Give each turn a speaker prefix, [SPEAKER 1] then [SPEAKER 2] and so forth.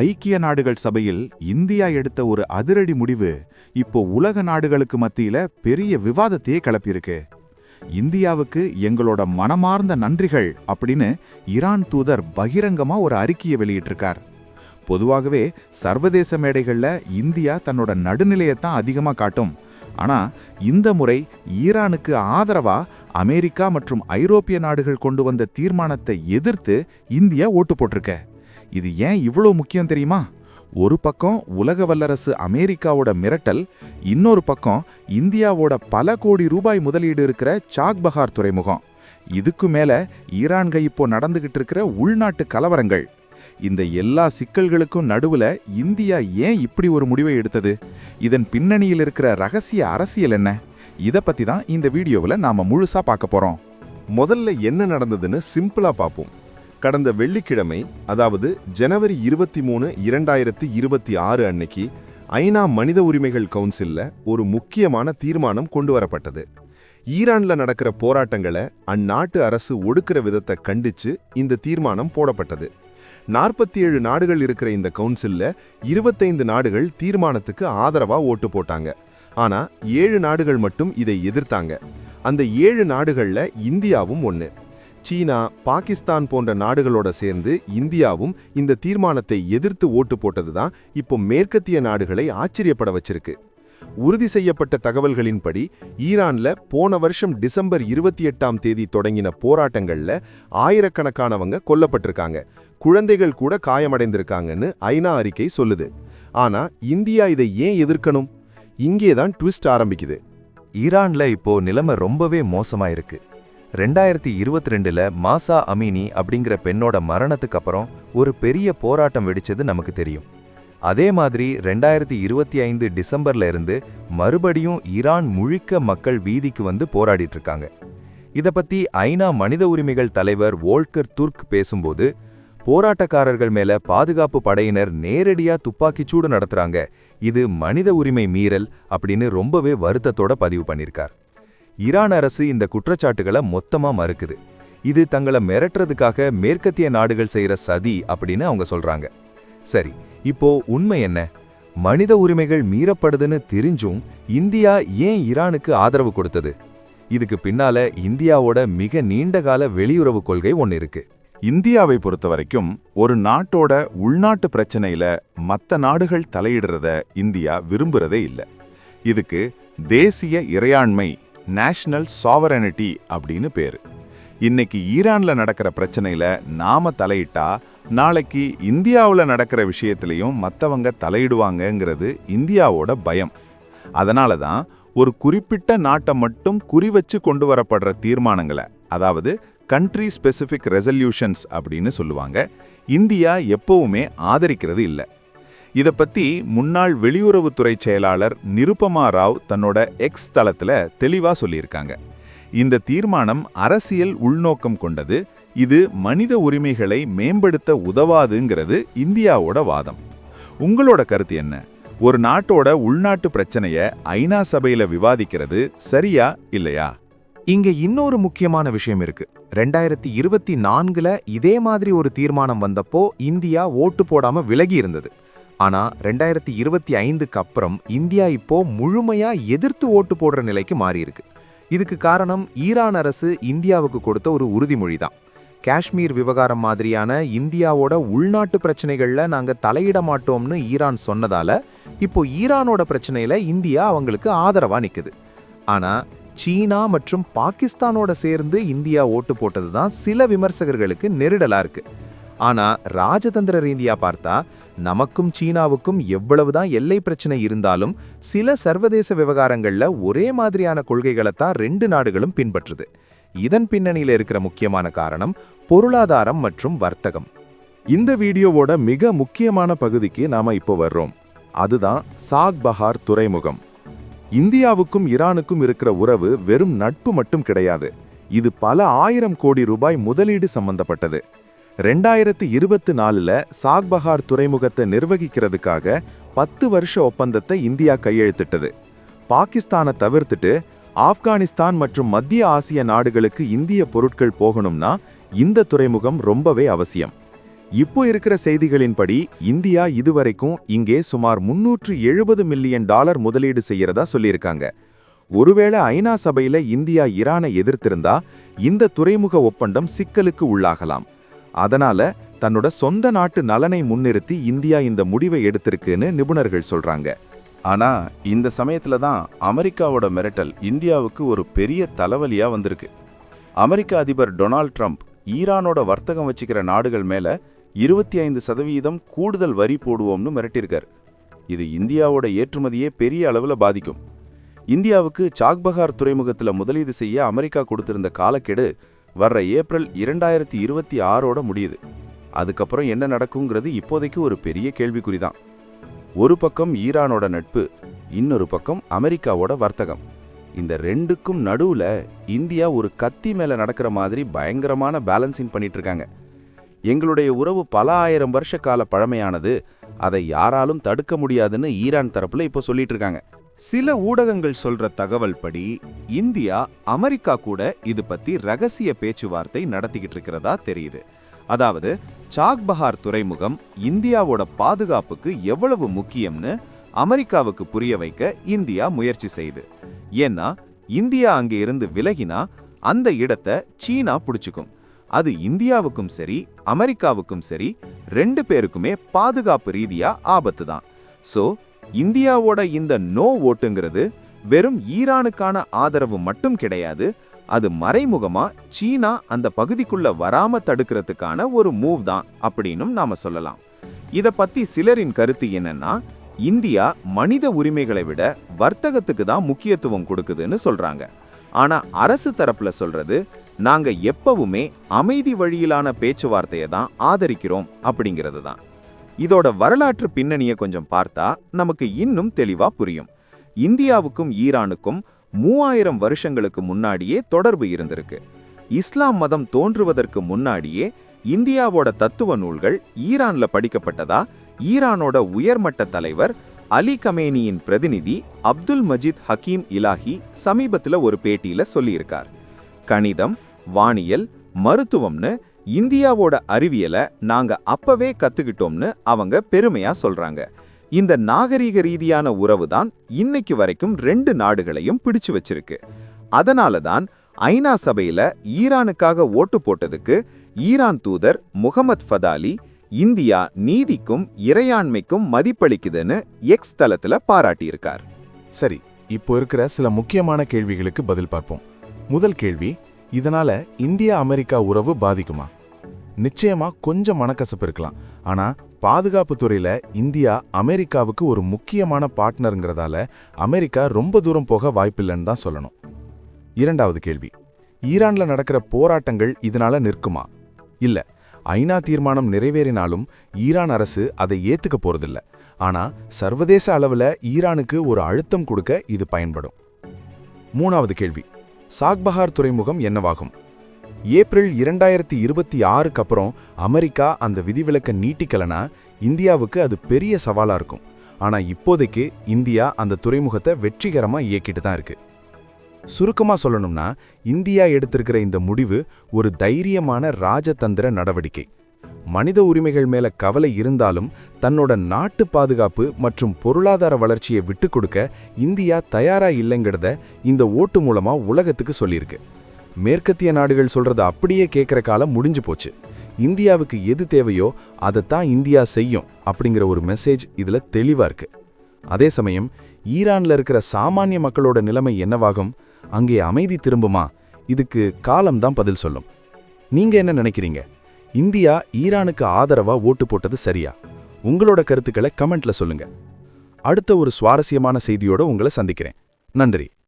[SPEAKER 1] ஐக்கிய நாடுகள் சபையில் இந்தியா எடுத்த ஒரு அதிரடி முடிவு இப்போ உலக நாடுகளுக்கு மத்தியில பெரிய விவாதத்தையே கிளப்பியிருக்கு. இந்தியாவுக்கு எங்களோட மனமார்ந்த நன்றிகள் அப்படின்னு ஈரான் தூதர் பகிரங்கமா ஒரு அறிக்கையை வெளியிட்டிருக்கார். பொதுவாகவே சர்வதேச மேடைகள்ல இந்தியா தன்னோட நடுநிலையத்தான் அதிகமா காட்டும். ஆனா இந்த முறை ஈரானுக்கு ஆதரவா அமெரிக்கா மற்றும் ஐரோப்பிய நாடுகள் கொண்டு வந்த தீர்மானத்தை எதிர்த்து இந்தியா ஓட்டு போட்டிருக்க. இது ஏன் இவ்வளோ முக்கியம் தெரியுமா? ஒரு பக்கம் உலக வல்லரசு அமெரிக்காவோட மிரட்டல், இன்னொரு பக்கம் இந்தியாவோட பல கோடி ரூபாய் முதலீடு இருக்கிற சாக்பஹார் துறைமுகம், இதுக்கு மேல ஈரான்க இப்போ நடந்துகிட்டு இருக்கிற உள்நாட்டு கலவரங்கள். இந்த எல்லா சிக்கல்களுக்கும் நடுவுல இந்தியா ஏன் இப்படி ஒரு முடிவை எடுத்தது? இதன் பின்னணியில் இருக்கிற ரகசிய அரசியல் என்ன? இத பத்தி தான் இந்த வீடியோவில் நாம முழுசா பார்க்க போறோம்.
[SPEAKER 2] முதல்ல என்ன நடந்ததுன்னு சிம்பிளா பார்ப்போம். கடந்த வெள்ளிக்கிழமை, அதாவது ஜனவரி 23, 2026 அன்னைக்கு ஐநா மனித உரிமைகள் கவுன்சில்ல ஒரு முக்கியமான தீர்மானம் கொண்டு வரப்பட்டது. ஈரான்ல நடக்கிற போராட்டங்களை அந்நாட்டு அரசு ஒடுக்கிற விதத்தை கண்டிச்சு இந்த தீர்மானம் போடப்பட்டது. 47 நாடுகள் இருக்கிற இந்த கவுன்சில்ல 25 நாடுகள் தீர்மானத்துக்கு ஆதரவா ஓட்டு போட்டாங்க. ஆனா 7 நாடுகள் மட்டும் இதை எதிர்த்தாங்க. அந்த 7 நாடுகள்ல இந்தியாவும் ஒன்னு. சீனா, பாகிஸ்தான் போன்ற நாடுகளோட சேர்ந்து இந்தியாவும் இந்த தீர்மானத்தை எதிர்த்து ஓட்டு போட்டதுதான் இப்போ மேற்கத்திய நாடுகளை ஆச்சரியப்பட வச்சிருக்கு. உறுதி செய்யப்பட்ட தகவல்களின்படி ஈரான்ல போன வருஷம் டிசம்பர் 28ஆம் தேதி தொடங்கின போராட்டங்கள்ல ஆயிரக்கணக்கானவங்க கொல்லப்பட்டிருக்காங்க, குழந்தைகள் கூட காயமடைந்திருக்காங்கன்னு ஐநா அறிக்கை சொல்லுது. ஆனா இந்தியா இதை ஏன் எதிர்க்கணும்? இங்கேதான் ட்விஸ்ட் ஆரம்பிக்குது.
[SPEAKER 3] ஈரான்ல இப்போ நிலைமை ரொம்பவே மோசமா இருக்கு. 2022ல மாசா அமீனி அப்படிங்கிற பெண்ணோட மரணத்துக்கு அப்புறம் ஒரு பெரிய போராட்டம் வெடிச்சது நமக்கு தெரியும். அதே மாதிரி 2025 டிசம்பர்ல இருந்து மறுபடியும் ஈரான் முழுக்க மக்கள் வீதிக்கு வந்து போராடிட்டு இருக்காங்க. இத பத்தி ஐநா மனித உரிமைகள் தலைவர் வோல்கர் துர்க் பேசும்போது, போராட்டக்காரர்கள் மேல பாதுகாப்பு படையினர் நேரடியா துப்பாக்கிச்சூடு நடத்துறாங்க, இது மனித உரிமை மீறல் அப்படின்னு ரொம்பவே வருத்தத்தோட பதிவு பண்ணிருக்கார். ஈரான் அரசு இந்த குற்றச்சாட்டுகளை மொத்தமா மறுக்குது. இது தங்களை மிரட்டுறதுக்காக மேற்கத்திய நாடுகள் செய்யற சதி அப்படின்னு அவங்க சொல்றாங்க. சரி, இப்போ உண்மை என்ன? மனித உரிமைகள் மீறப்படுதுன்னு தெரிஞ்சும் இந்தியா ஏன் ஈரானுக்கு ஆதரவு கொடுத்தது? இதுக்கு பின்னால இந்தியாவோட மிக நீண்டகால வெளியுறவு கொள்கை ஒன்று இருக்கு.
[SPEAKER 1] இந்தியாவை பொறுத்த வரைக்கும் ஒரு நாட்டோட உள்நாட்டு பிரச்சனையில மற்ற நாடுகள் தலையிடுறத இந்தியா விரும்புறதே இல்லை. இதுக்கு தேசிய இறையாண்மை, நேஷனல் சாவரனிட்டி அப்படின்னு பேரு. இன்னைக்கு ஈரான்ல நடக்கிற பிரச்சனையில நாம தலையிட்டா நாளைக்கு இந்தியாவில் நடக்கிற விஷயத்திலையும் மற்றவங்க தலையிடுவாங்கங்கிறது இந்தியாவோட பயம். அதனால தான் ஒரு குறிப்பிட்ட நாட்டை மட்டும் குறிவச்சு கொண்டு வரப்படுற தீர்மானங்களை, அதாவது கண்ட்ரி ஸ்பெசிஃபிக் ரெசல்யூஷன்ஸ் அப்படின்னு சொல்லுவாங்க, இந்தியா எப்பவுமே ஆதரிக்கிறது இல்லை. இதை பத்தி முன்னாள் வெளியுறவுத்துறை செயலாளர் நிருபமா ராவ் தன்னோட எக்ஸ் தளத்துல தெளிவா சொல்லியிருக்காங்க. இந்த தீர்மானம் அரசியல் உள்நோக்கம் கொண்டது, இது மனித உரிமைகளை மேம்படுத்த உதவாதுங்கிறது இந்தியாவோட வாதம். உங்களோட கருத்து என்ன? ஒரு நாட்டோட உள்நாட்டு பிரச்சனைய ஐநா சபையில விவாதிக்கிறது சரியா இல்லையா?
[SPEAKER 4] இங்க இன்னொரு முக்கியமான விஷயம் இருக்கு. 2024ல இதே மாதிரி ஒரு தீர்மானம் வந்தப்போ இந்தியா ஓட்டு போடாம விலகி இருந்தது. ஆனா 2025க்கு அப்புறம் இந்தியா இப்போ முழுமையா எதிர்த்து ஓட்டு போடுற நிலைக்கு மாறி இருக்கு. இதுக்கு காரணம் ஈரான் அரசு இந்தியாவுக்கு கொடுத்த ஒரு உறுதிமொழி தான். காஷ்மீர் விவகாரம் மாதிரியான இந்தியாவோட உள்நாட்டு பிரச்சனைகள்ல நாங்க தலையிட மாட்டோம்னு ஈரான் சொன்னதால இப்போ ஈரானோட பிரச்சனையில இந்தியா அவங்களுக்கு ஆதரவா நிக்குது. ஆனா சீனா மற்றும் பாகிஸ்தானோட சேர்ந்து இந்தியா ஓட்டு போட்டது தான் சில விமர்சகர்களுக்கு நெருடலா இருக்கு. ஆனா ராஜதந்திர ரீதியா பார்த்தா நமக்கும் சீனாவுக்கும் எவ்வளவுதான் எல்லை பிரச்சனை இருந்தாலும் சில சர்வதேச விவகாரங்கள்ல ஒரே மாதிரியான கொள்கைகளை தான் ரெண்டு நாடுகளும் பின்பற்றுது. இதன் பின்னணியில இருக்கிற முக்கியமான காரணம் பொருளாதாரம் மற்றும் வர்த்தகம்.
[SPEAKER 1] இந்த வீடியோவோட மிக முக்கியமான பகுதிக்கு நாம இப்போ வர்றோம். அதுதான் சாக்பஹார் துறைமுகம். இந்தியாவுக்கும் ஈரானுக்கும் இருக்கிற உறவு வெறும் நட்பு மட்டும் கிடையாது, இது பல 1000 கோடி ரூபாய் முதலீடு சம்பந்தப்பட்டது. 2024ல சாக்பஹார் துறைமுகத்தை நிர்வகிக்கிறதுக்காக 10 வருஷ ஒப்பந்தத்தை இந்தியா கையெழுத்திட்டது. பாகிஸ்தானை தவிர்த்துட்டு ஆப்கானிஸ்தான் மற்றும் மத்திய ஆசிய நாடுகளுக்கு இந்திய பொருட்கள் போகணும்னா இந்த துறைமுகம் ரொம்பவே அவசியம். இப்போ இருக்கிற செய்திகளின்படி இந்தியா இதுவரைக்கும் இங்கே சுமார் $370 மில்லியன் முதலீடு செய்யறதா சொல்லியிருக்காங்க. ஒருவேளை ஐநா சபையில இந்தியா ஈரானை எதிர்த்திருந்தா இந்த துறைமுக ஒப்பந்தம் சிக்கலுக்கு உள்ளாகலாம். அதனால தன்னோட சொந்த நாட்டு நலனை முன்னிறுத்தி இந்தியா இந்த முடிவை எடுத்திருக்குன்னு நிபுணர்கள் சொல்றாங்க. ஆனா இந்த சமயத்துல தான் அமெரிக்காவோட மிரட்டல் இந்தியாவுக்கு ஒரு பெரிய தலைவலியா வந்திருக்கு. அமெரிக்க அதிபர் டொனால்ட் ட்ரம்ப் ஈரானோட வர்த்தகம் வச்சுக்கிற நாடுகள் மேல 25% கூடுதல் வரி போடுவோம்னு மிரட்டியிருக்கார். இது இந்தியாவோட ஏற்றுமதியே பெரிய அளவுல பாதிக்கும். இந்தியாவுக்கு சாக்பஹார் துறைமுகத்துல முதலீடு செய்ய அமெரிக்கா கொடுத்திருந்த காலக்கெடு வர்ற ஏப்ரல் 2026ஓட முடியுது. அதுக்கப்புறம் என்ன நடக்குங்கிறது இப்போதைக்கு ஒரு பெரிய கேள்விக்குறிதான். ஒரு பக்கம் ஈரானோட நட்பு, இன்னொரு பக்கம் அமெரிக்காவோட வர்த்தகம். இந்த ரெண்டுக்கும் நடுவுல இந்தியா ஒரு கத்தி மேல நடக்கிற மாதிரி பயங்கரமான பேலன்சிங் பண்ணிட்டு இருக்காங்க. எங்களுடைய உறவு பல ஆயிரம் வருஷ கால பழமையானது, அதை யாராலும் தடுக்க முடியாதுன்னு ஈரான் தரப்புல இப்போ சொல்லிட்டு இருக்காங்க.
[SPEAKER 4] சில ஊடகங்கள் சொல்ற தகவல் படி இந்தியா அமெரிக்கா கூட இது பத்தி ரகசிய பேச்சுவார்த்தை நடத்திக்கிட்டு இருக்கிறதா தெரியுது. அதாவது சாக்பஹார் துறைமுகம் இந்தியாவோட பாதுகாப்புக்கு எவ்வளவு முக்கியம்னு அமெரிக்காவுக்கு புரிய வைக்க இந்தியா முயற்சி செய்யுது. ஏன்னா இந்தியா அங்கே இருந்து விலகினா அந்த இடத்தை சீனா பிடிச்சுக்கும். அது இந்தியாவுக்கும் சரி அமெரிக்காவுக்கும் சரி ரெண்டு பேருக்குமே பாதுகாப்பு ரீதியா ஆபத்து தான். சோ இந்தியாவோட இந்த நோ ஓட்டுங்கிறது வெறும் ஈரானுக்கான ஆதரவு மட்டும் கிடையாது, அது மறைமுகமா சீனா அந்த பகுதிக்குள்ள வராம தடுக்கிறதுக்கான ஒரு மூவ் தான் அப்படின்னும் நாம சொல்லலாம். இத பத்தி சிலரின் கருத்து என்னன்னா, இந்தியா மனித உரிமைகளை விட வர்த்தகத்துக்கு தான் முக்கியத்துவம் கொடுக்குதுன்னு சொல்றாங்க. ஆனா அரசு தரப்புல சொல்றது, நாங்க எப்பவுமே அமைதி வழியிலான பேச்சுவார்த்தையை தான் ஆதரிக்கிறோம் அப்படிங்கிறது தான். இதோட வரலாற்று பின்னணியை கொஞ்சம் பார்த்தா நமக்கு இன்னும் தெளிவா புரியும். இந்தியாவுக்கும் ஈரானுக்கும் 3000 வருஷங்களுக்கு முன்னாடியே தொடர்பு இருந்திருக்கு. இஸ்லாம் மதம் தோன்றுவதற்கு முன்னாடியே இந்தியாவோட தத்துவ நூல்கள் ஈரான்ல படிக்கப்பட்டதா ஈரானோட உயர்மட்ட தலைவர் அலி கமேனியின் பிரதிநிதி அப்துல் மஜித் ஹக்கீம் இலாஹி சமீபத்துல ஒரு பேட்டியில சொல்லியிருக்கார். கணிதம், வானியல், மருத்துவம்னு இந்தியாவோட அறிவியலை நாங்க அப்பவே கத்துக்கிட்டோம்னு அவங்க பெருமையா சொல்றாங்க. இந்த நாகரீக ரீதியான உறவு தான் இன்னைக்கு வரைக்கும் ரெண்டு நாடுகளையும் பிடிச்சு வச்சிருக்கு. அதனால தான் ஐநா சபையில ஈரானுக்காக ஓட்டு போட்டதுக்கு ஈரான் தூதர் முகமது ஃபதாலி இந்தியா நீதிக்கும் இறையாண்மைக்கும் மதிப்பளிக்குதுன்னு எக்ஸ் தளத்துல பாராட்டியிருக்கார்.
[SPEAKER 1] சரி, இப்போ இருக்கிற சில முக்கியமான கேள்விகளுக்கு பதில் பார்ப்போம். முதல் கேள்வி, இதனால இந்தியா அமெரிக்கா உறவு பாதிக்குமா? நிச்சயமா கொஞ்சம் மனக்கசப்பு இருக்கலாம். ஆனா பாதுகாப்பு துறையில இந்தியா அமெரிக்காவுக்கு ஒரு முக்கியமான பார்ட்னருங்கிறதால அமெரிக்கா ரொம்ப தூரம் போக வாய்ப்பில்லைன்னு தான் சொல்லணும். இரண்டாவது கேள்வி, ஈரான்ல நடக்கிற போராட்டங்கள் இதனால நிற்குமா? இல்ல, ஐநா தீர்மானம் நிறைவேறினாலும் ஈரான் அரசு அதை ஏத்துக்க போறதில்ல. ஆனா சர்வதேச அளவுல ஈரானுக்கு ஒரு அழுத்தம் கொடுக்க இது பயன்படும். மூணாவது கேள்வி, சாக்பஹார் துறைமுகம் என்னவாகும்? ஏப்ரல் 2026க்கு அப்புறம் அமெரிக்கா அந்த விதிவிலக்கை நீட்டிக்கலனா இந்தியாவுக்கு அது பெரிய சவாலா இருக்கும். ஆனா இப்போதைக்கு இந்தியா அந்த துறைமுகத்தை வெற்றிகரமா இயக்கிட்டு தான் இருக்கு. சுருக்கமா சொல்லணும்னா, இந்தியா எடுத்திருக்கிற இந்த முடிவு ஒரு தைரியமான ராஜதந்திர நடவடிக்கை. மனித உரிமைகள் மேல கவலை இருந்தாலும் தன்னோட நாட்டு பாதுகாப்பு மற்றும் பொருளாதார வளர்ச்சியை விட்டு கொடுக்க இந்தியா தயாரா இல்லைங்கிறத இந்த ஓட்டு மூலமா உலகத்துக்கு சொல்லியிருக்கு. மேற்கத்திய நாடுகள் சொல்றத அப்படியே கேட்கிற காலம் முடிஞ்சு போச்சு. இந்தியாவுக்கு எது தேவையோ அதைத்தான் இந்தியா செய்யும் அப்படிங்கிற ஒரு மெசேஜ் இதுல தெளிவா இருக்கு. அதே சமயம் ஈரான்ல இருக்கிற சாமானிய மக்களோட நிலைமை என்னவாகும்? அங்கே அமைதி திரும்புமா? இதுக்கு காலம்தான் பதில் சொல்லும். நீங்க என்ன நினைக்கிறீங்க? இந்தியா ஈரானுக்கு ஆதரவா ஓட்டு போட்டது சரியா? உங்களோட கருத்துக்களை கமெண்ட்ல சொல்லுங்க. அடுத்த ஒரு சுவாரஸ்யமான செய்தியோட உங்களை சந்திக்கிறேன். நன்றி.